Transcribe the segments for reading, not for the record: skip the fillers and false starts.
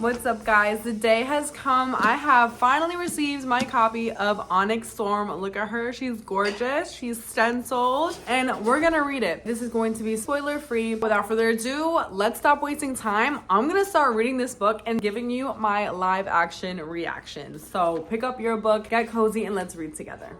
What's up, guys? The day has come. I have finally received my copy of Onyx Storm. Look at her. She's gorgeous. She's stenciled and we're gonna read it. This is going to be spoiler free. Without further ado, let's stop wasting time. I'm gonna start reading this book and giving you my live action reaction. So pick up your book, get cozy, and let's read together.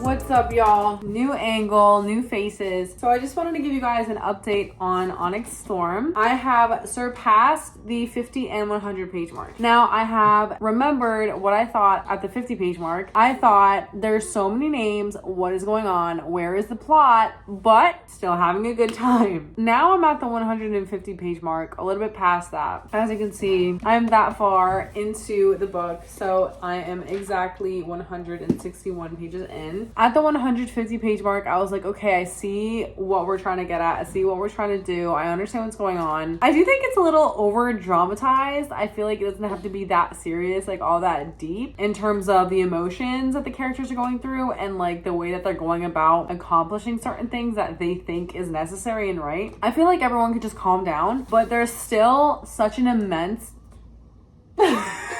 What's up, y'all? New angle, new faces. So I just wanted to give you guys an update on Onyx Storm. I have surpassed the 50 and 100 page mark. Now I have remembered what I thought at the 50 page mark. I thought there's so many names. What is going on? Where is the plot? But still having a good time. Now I'm at the 150 page mark, a little bit past that. As you can see, I'm that far into the book. So I am exactly 161 pages in. At the 150 page mark, I was like, okay, I see what we're trying to get at. I see what we're trying to do. I understand what's going on. I do think it's a little over dramatized. I feel like it doesn't have to be that serious, like all that deep in terms of the emotions that the characters are going through and like the way that they're going about accomplishing certain things that they think is necessary and right. I feel like everyone could just calm down, but there's still such an immense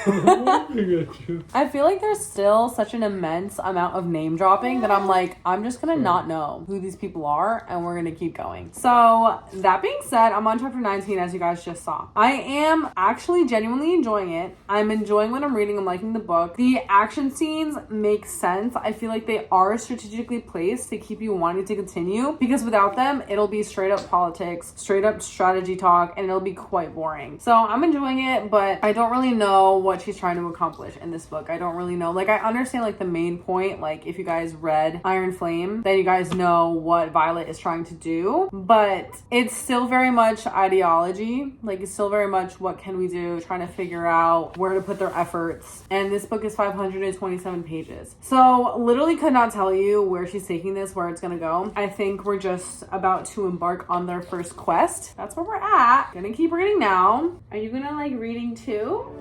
I feel like there's still such an immense amount of name dropping that I'm like, I'm just gonna not know who these people are and we're gonna keep going. So that being said, I'm on chapter 19 as you guys just saw. I am actually genuinely enjoying it. I'm enjoying what I'm reading. I'm liking the book. The action scenes make sense. I feel like they are strategically placed to keep you wanting to continue because without them, it'll be straight up politics, straight up strategy talk, and it'll be quite boring. So I'm enjoying it, but I don't really know what she's trying to accomplish in this book. I don't really know. Like, I understand like the main point. Like, if you guys read Iron Flame, then you guys know what Violet is trying to do, but it's still very much ideology. Like, it's still very much what can we do, trying to figure out where to put their efforts. And this book is 527 pages. So literally could not tell you where she's taking this, where it's gonna go. I think we're just about to embark on their first quest. That's where we're at. Gonna keep reading now. Are you gonna like reading too?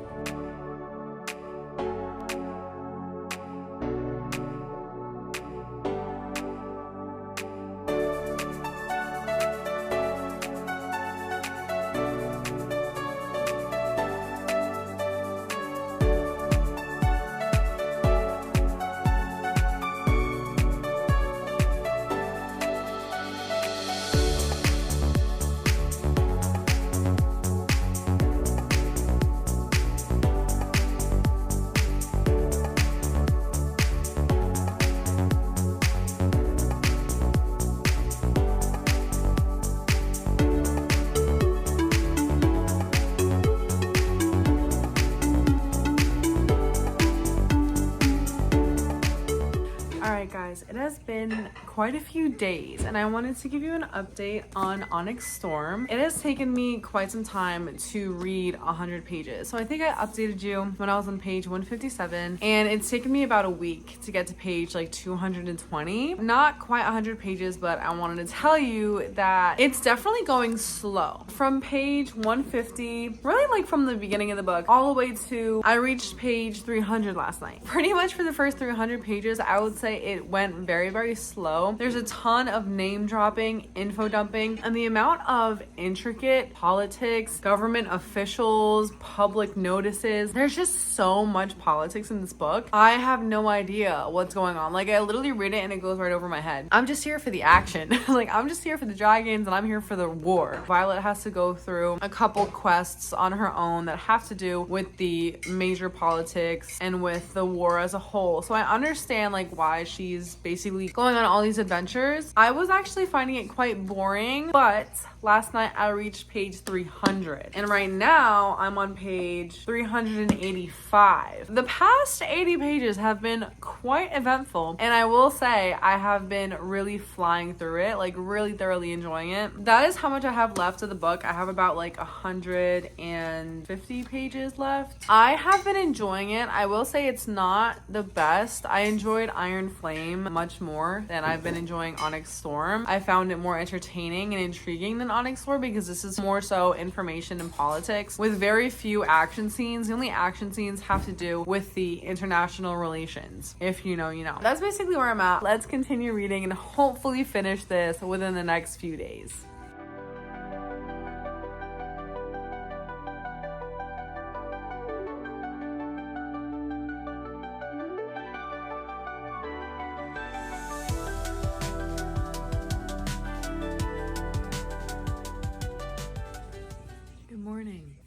Guys, it has been quite a few days and I wanted to give you an update on Onyx Storm. It has taken me quite some time to read 100 pages. So I think I updated you when I was on page 157 and it's taken me about a week to get to page like 220. Not quite 100 pages, but I wanted to tell you that it's definitely going slow. From page 150, really like from the beginning of the book, all the way to, I reached page 300 last night. Pretty much for the first 300 pages, I would say it went very, very slow. There's a ton of name dropping, info dumping, and the amount of intricate politics, government officials, public notices. There's just so much politics in this book. I have no idea what's going on. Like, I literally read it and it goes right over my head. I'm just here for the action. Like, I'm just here for the dragons and I'm here for the war. Violet has to go through a couple quests on her own that have to do with the major politics and with the war as a whole. So I understand like why she's basically going on all these adventures. I was actually finding it quite boring, but last night I reached page 300. And right now I'm on page 385. The past 80 pages have been quite eventful. And I will say I have been really flying through it, like really thoroughly enjoying it. That is how much I have left of the book. I have about like 150 pages left. I have been enjoying it. I will say it's not the best. I enjoyed Iron Flame much more than I've been enjoying Onyx Storm. I found it more entertaining and intriguing than Onyx Storm because this is more so information and politics with very few action scenes. The only action scenes have to do with the international relations. If you know, you know. That's basically where I'm at. Let's continue reading and hopefully finish this within the next few days.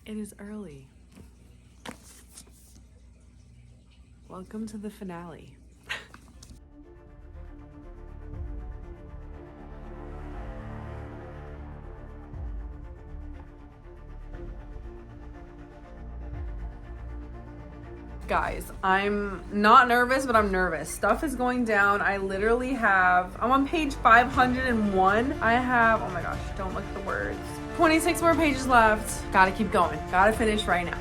It is early. Welcome to the finale. Guys, I'm not nervous, but I'm nervous. Stuff is going down. I'm on page 501. I have, oh my gosh, don't look at the words. 26 more pages left. Gotta keep going. Gotta finish right now.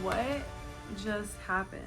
What just happened?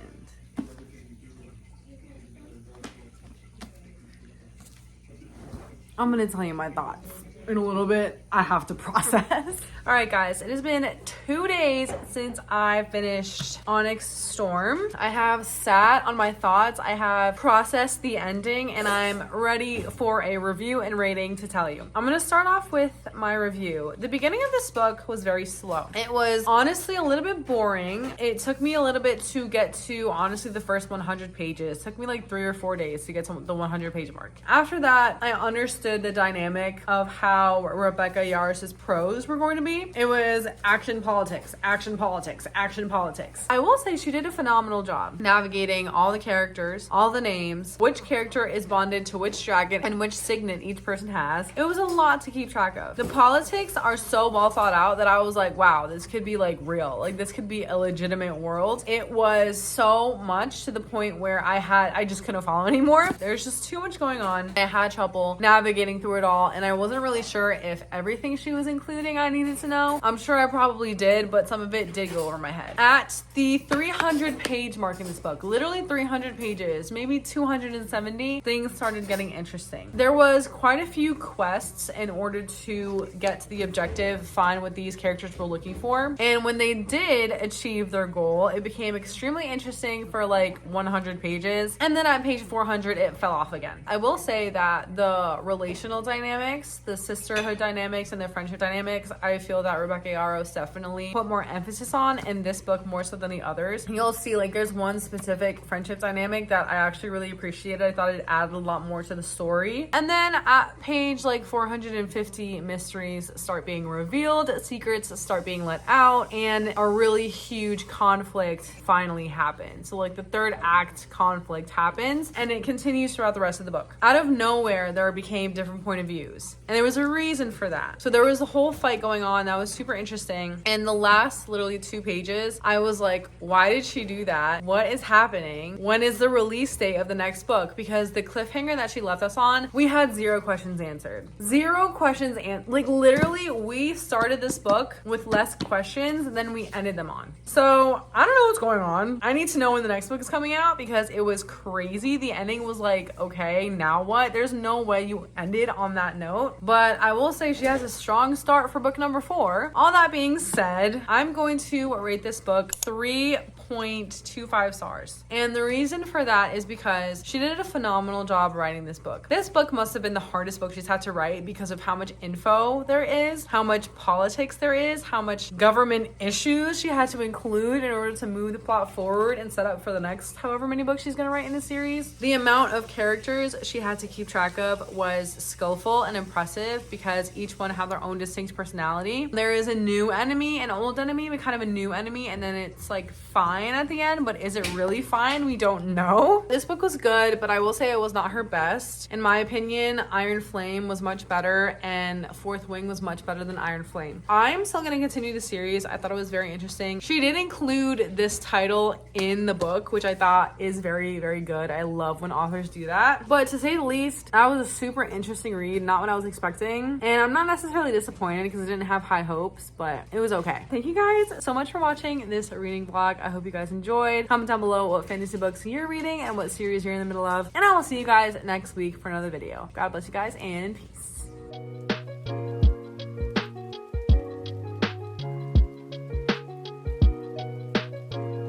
I'm gonna tell you my thoughts in a little bit. I have to process. All right, guys, it has been 2 days since I finished Onyx Storm. I have sat on my thoughts. I have processed the ending, and I'm ready for a review and rating to tell you. I'm gonna start off with my review. The beginning of this book was very slow. It was honestly a little bit boring. It took me a little bit to get to, honestly, the first 100 pages. It took me like 3 or 4 days to get to the 100 page mark. After that, I understood the dynamic of how Rebecca Yaros's prose were going to be. It was action politics, action politics, action politics. I will say she did a phenomenal job navigating all the characters, all the names, which character is bonded to which dragon, and which signet each person has. It was a lot to keep track of. The politics are so well thought out that I was like, wow, this could be like real. Like this could be a legitimate world. It was so much to the point where I just couldn't follow anymore. There's just too much going on. I had trouble navigating through it all, and I wasn't really sure if everything she was including I needed to know. I'm sure I probably did, but some of it did go over my head. At the 300 page mark in this book, literally 300 pages, maybe 270, things started getting interesting. There was quite a few quests in order to get to the objective, find what these characters were looking for. And when they did achieve their goal, it became extremely interesting for like 100 pages. And then at page 400, it fell off again. I will say that the relational dynamics, the sisterhood dynamics, and the friendship dynamics, I feel that Rebecca Yarros definitely put more emphasis on in this book more so than the others. You'll see like there's one specific friendship dynamic that I actually really appreciated. I thought it added a lot more to the story. And then at page like 450, mysteries start being revealed, secrets start being let out, and a really huge conflict finally happens. So like the third act conflict happens, and it continues throughout the rest of the book. Out of nowhere, there became different point of views, and there was a reason for that. So there was a whole fight going on that was super interesting, and And the last literally 2 pages, I was like, why did she do that? What is happening? When is the release date of the next book? Because the cliffhanger that she left us on, we had 0 questions answered. 0 questions, like literally we started this book with less questions than we ended them on. So I don't know what's going on. I need to know when the next book is coming out because it was crazy. The ending was like, okay, now what? There's no way you ended on that note. But I will say she has a strong start for book number 4. All that being said, I'm going to rate this book 3.25 stars. And the reason for that is because she did a phenomenal job writing this book. This book must have been the hardest book she's had to write because of how much info there is, how much politics there is, how much government issues she had to include in order to move the plot forward and set up for the next however many books she's going to write in the series. The amount of characters she had to keep track of was skillful and impressive because each one had their own distinct personality. There is a new enemy, an old enemy, but kind of a new enemy, and then it's like fine at the end, but is it really fine? We don't know. This book was good, but I will say it was not her best. In my opinion, Iron Flame was much better and Fourth Wing was much better than Iron Flame. I'm still going to continue the series. I thought it was very interesting. She did include this title in the book, which I thought is very, very good. I love when authors do that. But to say the least, that was a super interesting read, not what I was expecting. And I'm not necessarily disappointed because I didn't have high hopes, but it was okay. Thank you guys so much for watching this reading vlog. I hope you guys enjoyed. Comment down below what fantasy books you're reading and what series you're in the middle of. And I will see you guys next week for another video. God bless you guys and peace.